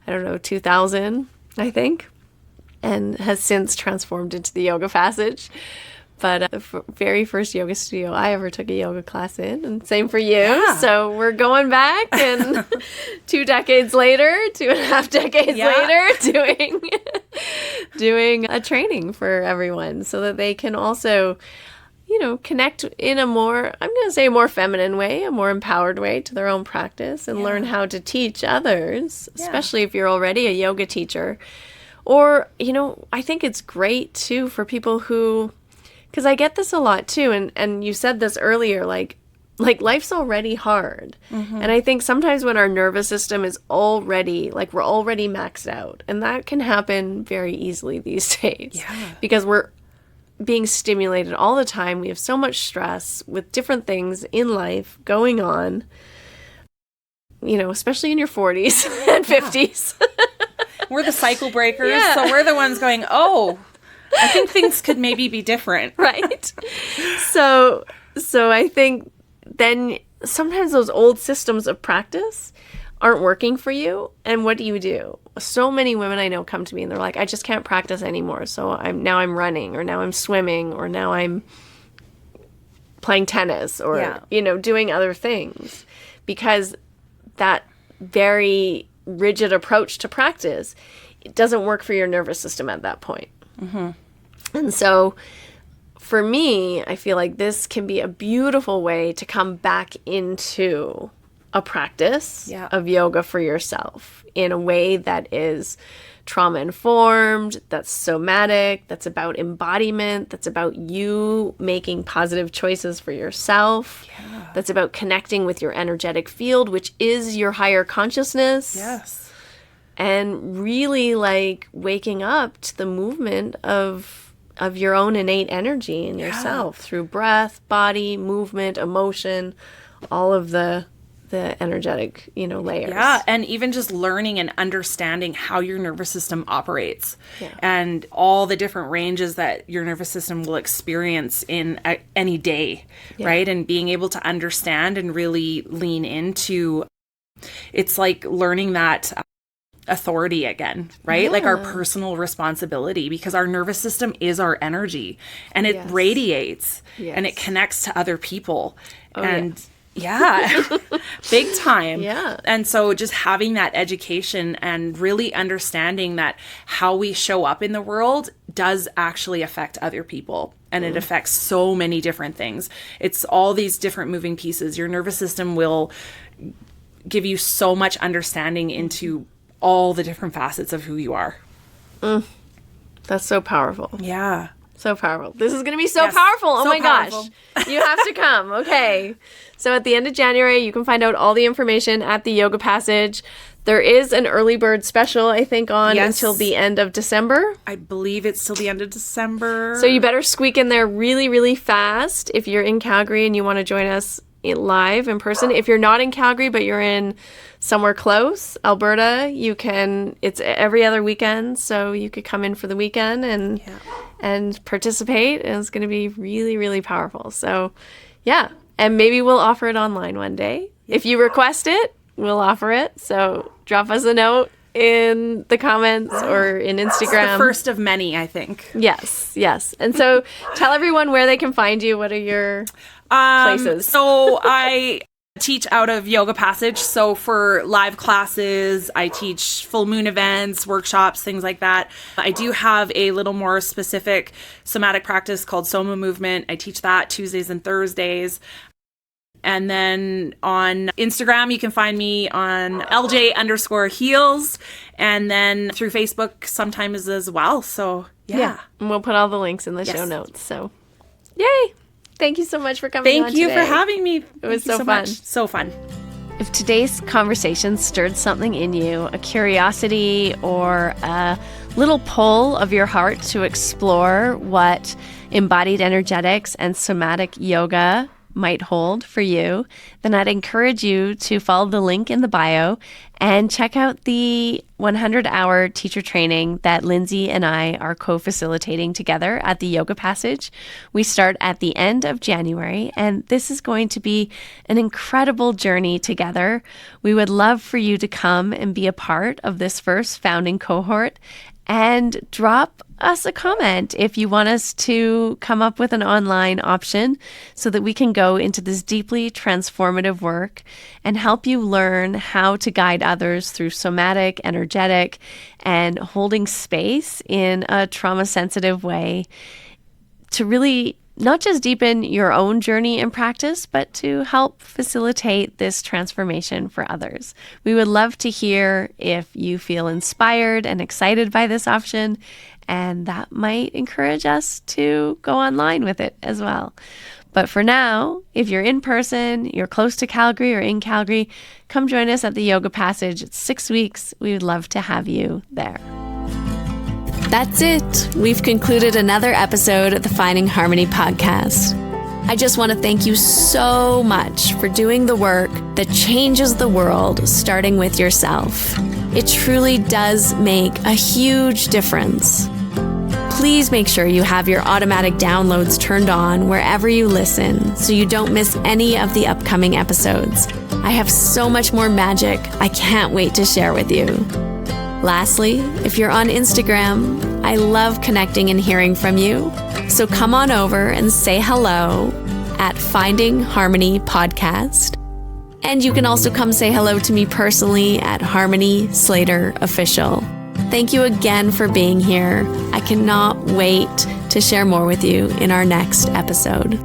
2000, I think, and has since transformed into the Yoga Passage. But the very first yoga studio I ever took a yoga class in, and same for you. Yeah. So we're going back, and 2 decades later, 2.5 decades later, doing a training for everyone so that they can also, connect in a more, I'm going to say a more feminine way, a more empowered way to their own practice and learn how to teach others, especially if you're already a yoga teacher. Or, I think it's great too for people who, because I get this a lot too, and you said this earlier, like life's already hard. And I think sometimes when our nervous system is already, we're already maxed out, and that can happen very easily these days because we're being stimulated all the time. We have so much stress with different things in life going on, especially in your 40s and 50s. We're the cycle breakers, so we're the ones going, I think things could maybe be different. Right. So I think then sometimes those old systems of practice aren't working for you. And what do? So many women I know come to me and they're like, I just can't practice anymore. So I'm running, or now I'm swimming, or now I'm playing tennis, or, doing other things, because that very rigid approach to practice, it doesn't work for your nervous system at that point. And so for me, I feel like this can be a beautiful way to come back into a practice of yoga for yourself in a way that is trauma-informed, that's somatic, that's about embodiment, that's about you making positive choices for yourself, that's about connecting with your energetic field, which is your higher consciousness. Yes. And really waking up to the movement of your own innate energy in yourself through breath, body, movement, emotion, all of the energetic, layers. Yeah, and even just learning and understanding how your nervous system operates and all the different ranges that your nervous system will experience in any day, right? And being able to understand and really lean into, it's like learning that authority again, right? Like our personal responsibility, because our nervous system is our energy, and it radiates and it connects to other people. Big time. And so just having that education and really understanding that how we show up in the world does actually affect other people. And it affects so many different things. It's all these different moving pieces. Your nervous system will give you so much understanding into all the different facets of who you are. That's so powerful. Yeah. So powerful. This is going to be so powerful. Oh my gosh. You have to come. Okay. So at the end of January, you can find out all the information at the Yoga Passage. There is an early bird special, I think, on until the end of December. I believe it's till the end of December. So you better squeak in there really, really fast if you're in Calgary and you want to join us live in person. If you're not in Calgary, but you're in somewhere close, Alberta, it's every other weekend, so you could come in for the weekend and participate, and it's going to be really, really powerful. So yeah, and maybe we'll offer it online one day. If you request it, we'll offer it. So drop us a note in the comments or in Instagram. It's the first of many, I think. Yes. And so tell everyone where they can find you. What are your places? So I teach out of Yoga Passage. So for live classes, I teach full moon events, workshops, things like that. I do have a little more specific somatic practice called Soma movement. I teach that Tuesdays and Thursdays. And then on Instagram, you can find me on LJ_heels, and then through Facebook sometimes as well. So yeah. And we'll put all the links in the show notes. So yay. Thank you so much for coming on today. Thank you for having me. It was so fun. So fun. If today's conversation stirred something in you, a curiosity or a little pull of your heart to explore what embodied energetics and somatic yoga might hold for you, then I'd encourage you to follow the link in the bio and check out the 100-hour teacher training that Lindsay and I are co-facilitating together at the Yoga Passage. We start at the end of January, and this is going to be an incredible journey together. We would love for you to come and be a part of this first founding cohort, and drop us a comment if you want us to come up with an online option so that we can go into this deeply transformative work and help you learn how to guide others through somatic, energetic, and holding space in a trauma-sensitive way to really not just deepen your own journey and practice, but to help facilitate this transformation for others. We would love to hear if you feel inspired and excited by this option, and that might encourage us to go online with it as well. But for now, if you're in person, you're close to Calgary or in Calgary, come join us at the Yoga Passage. It's 6 weeks. We would love to have you there. That's it. We've concluded another episode of the Finding Harmony podcast. I just want to thank you so much for doing the work that changes the world, starting with yourself. It truly does make a huge difference. Please make sure you have your automatic downloads turned on wherever you listen so you don't miss any of the upcoming episodes. I have so much more magic I can't wait to share with you. Lastly, if you're on Instagram, I love connecting and hearing from you. So come on over and say hello at Finding Harmony Podcast. And you can also come say hello to me personally at Harmony Slater Official. Thank you again for being here. I cannot wait to share more with you in our next episode.